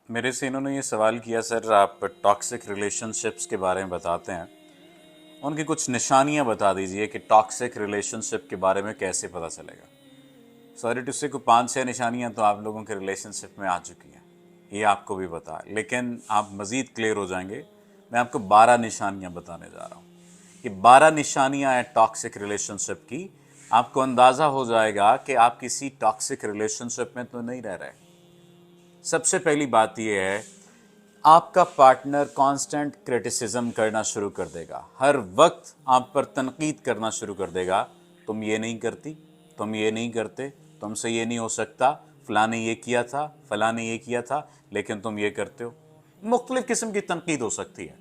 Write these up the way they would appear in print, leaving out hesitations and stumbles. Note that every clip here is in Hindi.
मेरे से इन्होंने ये सवाल किया, सर आप टॉक्सिक रिलेशनशिप्स के बारे में बताते हैं, उनकी कुछ निशानियां बता दीजिए कि टॉक्सिक रिलेशनशिप के बारे में कैसे पता चलेगा। सॉरी टू से को 5-6 निशानियां तो आप लोगों के रिलेशनशिप में आ चुकी हैं, ये आपको भी पता है, लेकिन आप मज़ीद क्लियर हो जाएंगे। मैं आपको 12 निशानियां बताने जा रहा हूँ। ये 12 निशानियां हैं टॉक्सिक रिलेशनशिप की। आपको अंदाज़ा हो जाएगा कि आप किसी टॉक्सिक रिलेशनशिप में तो नहीं रह रहे। सबसे पहली बात यह है, आपका पार्टनर कांस्टेंट क्रिटिसिज्म करना शुरू कर देगा, हर वक्त आप पर तनकीद करना शुरू कर देगा। तुम ये नहीं करती, तुम ये नहीं करते, तुमसे ये नहीं हो सकता, फलां ने ये किया था, फलां ने ये किया था, लेकिन तुम ये करते हो। मुख्तलिफ किस्म की तनकीद हो सकती है।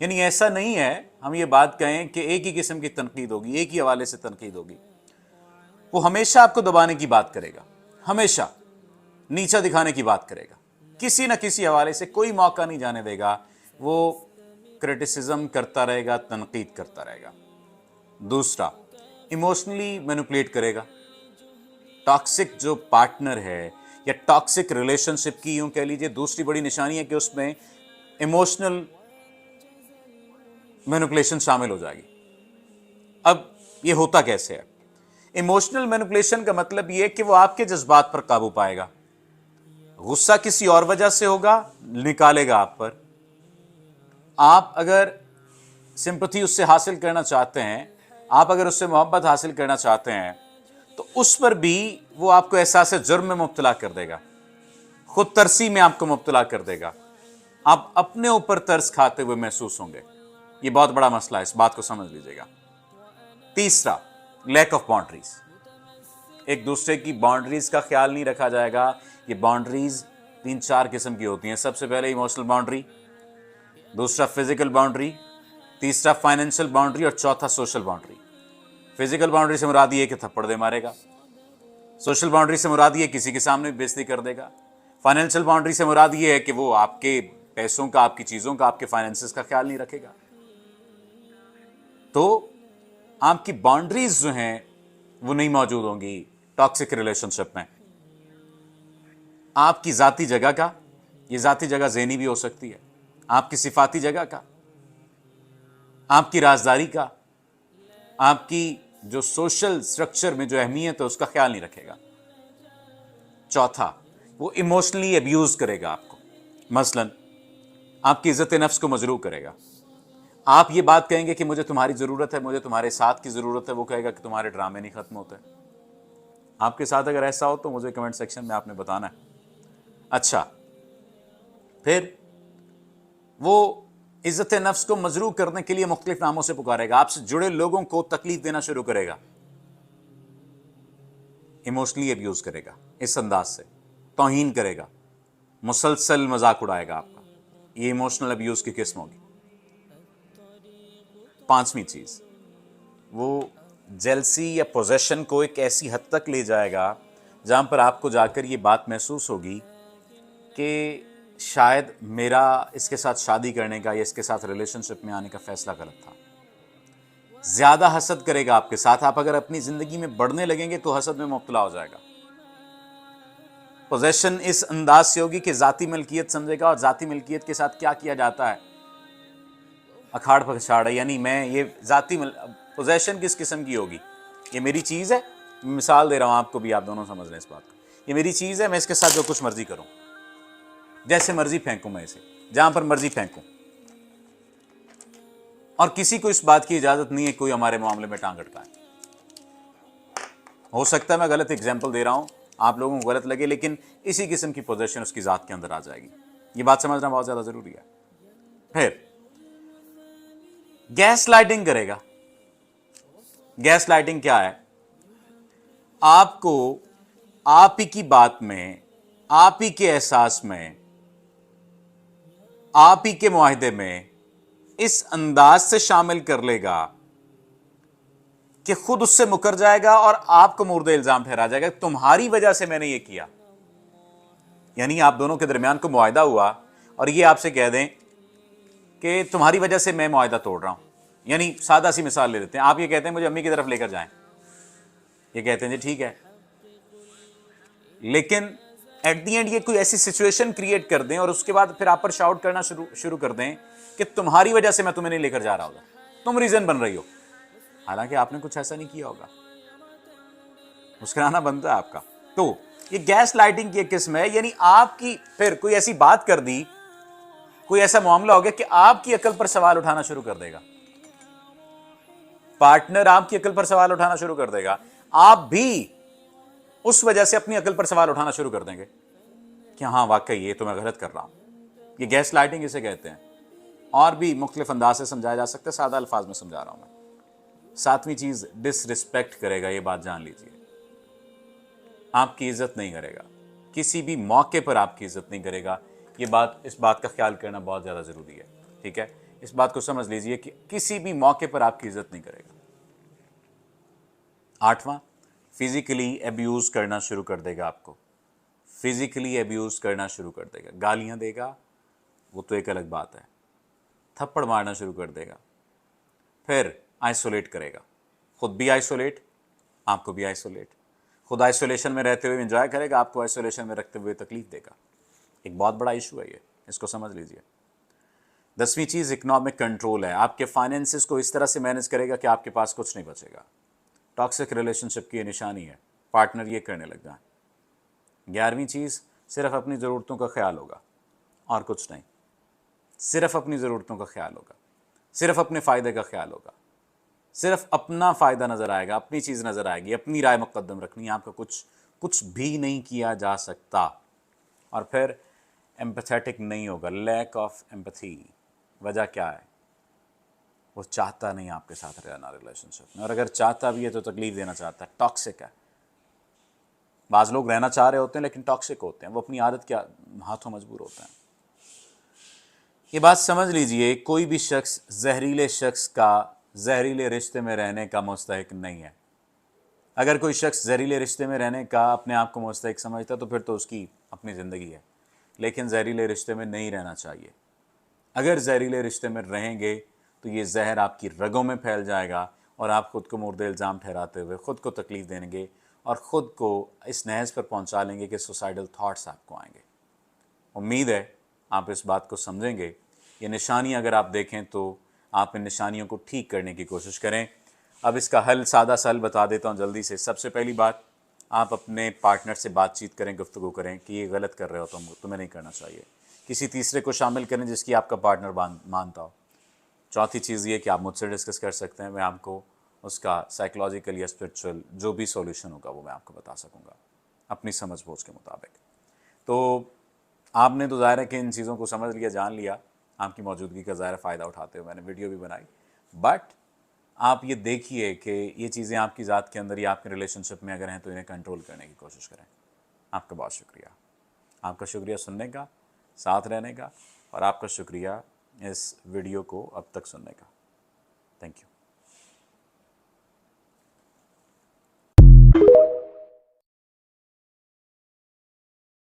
यानी ऐसा नहीं है हम ये बात कहें कि एक ही किस्म की तनकीद होगी, एक ही हवाले से तनकीद होगी। वो हमेशा आपको दबाने की बात करेगा, हमेशा नीचा दिखाने की बात करेगा, किसी न किसी हवाले से कोई मौका नहीं जाने देगा। वो क्रिटिसिज्म करता रहेगा, तनकीद करता रहेगा। दूसरा, इमोशनली मैनिपुलेट करेगा। टॉक्सिक जो पार्टनर है या टॉक्सिक रिलेशनशिप की यूं कह लीजिए दूसरी बड़ी निशानी है कि उसमें इमोशनल मैनिपुलेशन शामिल हो जाएगी। अब ये होता कैसे है? इमोशनल मैनिपुलेशन का मतलब ये है कि वो आपके जज्बात पर काबू पाएगा। गुस्सा किसी और वजह से होगा, निकालेगा आप पर। आप अगर सिंपैथी उससे हासिल करना चाहते हैं, आप अगर उससे मोहब्बत हासिल करना चाहते हैं, तो उस पर भी वो आपको एहसास जुर्म में मुब्तला कर देगा, खुद तरसी में आपको मुब्तला कर देगा। आप अपने ऊपर तरस खाते हुए महसूस होंगे। ये बहुत बड़ा मसला है, इस बात को समझ लीजिएगा। तीसरा, लैक ऑफ बाउंड्रीज। एक दूसरे की बाउंड्रीज का ख्याल नहीं रखा जाएगा। ये बाउंड्रीज 3-4 किस्म की होती हैं। सबसे पहले इमोशनल बाउंड्री, दूसरा फिजिकल बाउंड्री, तीसरा फाइनेंशियल बाउंड्री और चौथा सोशल बाउंड्री। फिजिकल बाउंड्री से मुराद ये कि थप्पड़ दे मारेगा, सोशल बाउंड्री से मुराद ये किसी के सामने बेइज्जती कर देगा, फाइनेंशियल बाउंड्री से मुराद ये है कि वो आपके पैसों का, आपकी चीज़ों का, आपके फाइनेंसेस का ख्याल नहीं रखेगा। तो आपकी बाउंड्रीज जो हैं वो नहीं मौजूद होंगी टॉक्सिक रिलेशनशिप में। आपकी ज़ाती जगह का, ये ज़ाती जगह ज़हनी भी हो सकती है, आपकी सिफाती जगह का, आपकी राजदारी का, आपकी जो सोशल स्ट्रक्चर में जो अहमियत है उसका ख्याल नहीं रखेगा। चौथा, वो इमोशनली अब्यूज़ करेगा आपको। मसलन आपकी इज़्ज़त नफ्स को मजरूह करेगा। आप ये बात कहेंगे कि मुझे तुम्हारी ज़रूरत है, मुझे तुम्हारे साथ की ज़रूरत है, वो कहेगा कि तुम्हारे ड्रामे नहीं ख़त्म होते। आपके साथ अगर ऐसा हो तो मुझे कमेंट सेक्शन में आपने बताना है। अच्छा, फिर वो इज़्ज़त नफ्स को मजरूह करने के लिए मुख्तलिफ नामों से पुकारेगा, आपसे जुड़े लोगों को तकलीफ देना शुरू करेगा, इमोशनली अब्यूज़ करेगा, इस अंदाज से तौहीन करेगा, मुसलसल मजाक उड़ाएगा आपका। ये इमोशनल अब्यूज़ की किस्म होगी। पांचवी चीज़, वो जेलसी या पोजेशन को एक ऐसी हद तक ले जाएगा जहां पर आपको जाकर ये बात महसूस होगी कि शायद मेरा इसके साथ शादी करने का या इसके साथ रिलेशनशिप में आने का फैसला गलत था। ज़्यादा हसद करेगा आपके साथ। आप अगर अपनी ज़िंदगी में बढ़ने लगेंगे तो हसद में मुब्तला हो जाएगा। पोजेशन इस अंदाज से होगी कि ज़ाती मिल्कियत समझेगा, और ज़ाती मिल्कियत के साथ क्या किया जाता है, अखाड़ पछाड़ है। यानी मैं ये ज़ाती पोजेशन किस किस्म की होगी, ये मेरी चीज़ है, मिसाल दे रहा हूँ आपको भी, आप दोनों समझ लें इस बात को। ये मेरी चीज़ है, मैं इसके साथ जो कुछ मर्जी करूँ, जैसे मर्जी फेंकूं, मैं इसे जहां पर मर्जी फेंकूं, और किसी को इस बात की इजाजत नहीं है कोई हमारे मामले में टांग अटकाए। हो सकता है मैं गलत एग्जाम्पल दे रहा हूं, आप लोगों को गलत लगे, लेकिन इसी किस्म की पोजीशन उसकी जात के अंदर आ जाएगी। ये बात समझना बहुत ज्यादा जरूरी है। फिर गैस लाइटिंग करेगा। गैस लाइटिंग क्या है? आपको आप ही की बात में, आप ही के एहसास में, आप ही के मुआहदे में इस अंदाज से शामिल कर लेगा कि खुद उससे मुकर जाएगा और आपको मुर्दे इल्जाम ठहरा जाएगा, तुम्हारी वजह से मैंने ये किया। यानी आप दोनों के दरमियान को मुआहदा हुआ और ये आपसे कह दें कि तुम्हारी वजह से मैं मुआहदा तोड़ रहा हूं। यानी सादा सी मिसाल ले लेते हैं, आप ये कहते हैं मुझे अम्मी की तरफ लेकर जाएं, ये कहते हैं जी ठीक है, लेकिन एट दी एंड ये कोई ऐसी सिचुएशन क्रिएट कर दें और उसके बाद फिर आप पर शाउट करना शुरू कर दें कि तुम्हारी वजह से मैं तुम्हें नहीं लेकर जा रहा होगा, तुम रीजन बन रही हो, हालांकि आपने कुछ ऐसा नहीं किया होगा। मुस्कुराना बनता है आपका। तो ये गैस लाइटिंग की एक किस्म है, यानी आपकी फिर कोई ऐसी बात कर दी, कोई ऐसा मामला हो गया कि आपकी अकल पर सवाल उठाना शुरू कर देगा, पार्टनर आपकी अकल पर सवाल उठाना शुरू कर देगा, आप भी उस वजह से अपनी अकल पर सवाल उठाना शुरू कर देंगे कि हाँ वाकई ये तो मैं गलत कर रहा हूं। ये गैस लाइटिंग इसे कहते हैं, और भी मुख्तलिफ अंदाज से समझाया जा सकता है, सादा अल्फाज में समझा रहा हूं मैं। सातवीं चीज, डिसरिस्पेक्ट करेगा, ये बात जान लीजिए। आपकी इज्जत नहीं करेगा, किसी भी मौके पर आपकी इज्जत नहीं करेगा। ये बात, इस बात का ख्याल करना बहुत ज़्यादा ज़रूरी है, ठीक है। इस बात को समझ लीजिए कि किसी भी मौके पर आपकी इज्जत नहीं करेगा। आठवां, फिजिकली अब्यूज़ करना शुरू कर देगा आपको, फिजिकली अब्यूज़ करना शुरू कर देगा। गालियाँ देगा, वो तो एक अलग बात है, थप्पड़ मारना शुरू कर देगा। फिर आइसोलेट करेगा, खुद भी आइसोलेट, आपको भी आइसोलेट। खुद आइसोलेशन में रहते हुए एंजॉय करेगा, आपको आइसोलेशन में रखते हुए तकलीफ देगा। एक बहुत बड़ा इशू है ये, इसको समझ लीजिए। 10वीं चीज़, इकोनॉमिक कंट्रोल है। आपके फाइनेंसिस को इस तरह से मैनेज करेगा कि आपके पास कुछ नहीं बचेगा। टॉक्सिक रिलेशनशिप की ये निशानी है, पार्टनर ये करने लग जाए। 11वीं चीज़, सिर्फ अपनी ज़रूरतों का ख्याल होगा और कुछ नहीं, सिर्फ अपनी ज़रूरतों का ख्याल होगा, सिर्फ अपने फ़ायदे का ख्याल होगा, सिर्फ अपना फ़ायदा नज़र आएगा, अपनी चीज़ नज़र आएगी, अपनी राय मुकद्दम रखनी है, आपका कुछ भी नहीं किया जा सकता। और फिर एम्पैथेटिक नहीं होगा, लैक ऑफ एम्पैथी। वजह क्या है? वो चाहता नहीं आपके साथ रहना रिलेशनशिप में, और अगर चाहता भी है तो तकलीफ देना चाहता है, टॉक्सिक है। बाज़ लोग रहना चाह रहे होते हैं लेकिन टॉक्सिक होते हैं, वो अपनी आदत के हाथों मजबूर होते हैं। ये बात समझ लीजिए, कोई भी शख्स जहरीले शख्स का जहरीले रिश्ते में रहने का मुस्तहिक नहीं है। अगर कोई शख्स जहरीले रिश्ते में रहने का अपने आप को मुस्तहिक समझता तो फिर तो उसकी अपनी ज़िंदगी है, लेकिन जहरीले रिश्ते में नहीं रहना चाहिए। अगर जहरीले रिश्ते में रहेंगे तो ये जहर आपकी रगों में फैल जाएगा और आप ख़ुद को मुर्दे इल्ज़ाम ठहराते हुए ख़ुद को तकलीफ़ देंगे और ख़ुद को इस नहज पर पहुंचा लेंगे कि सुसाइडल थाट्स आपको आएंगे। उम्मीद है आप इस बात को समझेंगे। ये निशानी अगर आप देखें तो आप इन निशानियों को ठीक करने की कोशिश करें। अब इसका हल, सादा सा हल बता देता हूँ जल्दी से। सबसे पहली बात, आप अपने पार्टनर से बातचीत करें, गुफ्तगू करें कि ये गलत कर रहे हो, तुम्हें नहीं करना चाहिए। किसी तीसरे को शामिल करें जिसकी आपका पार्टनर मानता हो। चौथी चीज़ ये कि आप मुझसे डिस्कस कर सकते हैं, मैं आपको उसका साइकोलॉजिकल या स्पिरिचुअल जो भी सॉल्यूशन होगा वो मैं आपको बता सकूँगा अपनी समझ बूझ के मुताबिक। तो आपने तो ज़ाहिर है कि इन चीज़ों को समझ लिया, जान लिया, आपकी मौजूदगी का ज़ाहिर फ़ायदा उठाते हुए मैंने वीडियो भी बनाई। बट आप ये देखिए कि ये चीज़ें आपकी ज़ात के अंदर या आपके रिलेशनशिप में अगर हैं तो इन्हें कंट्रोल करने की कोशिश करें। आपका बहुत शुक्रिया, आपका शुक्रिया सुनने का, साथ रहने का, और आपका शुक्रिया इस वीडियो को अब तक सुनने का। Thank you.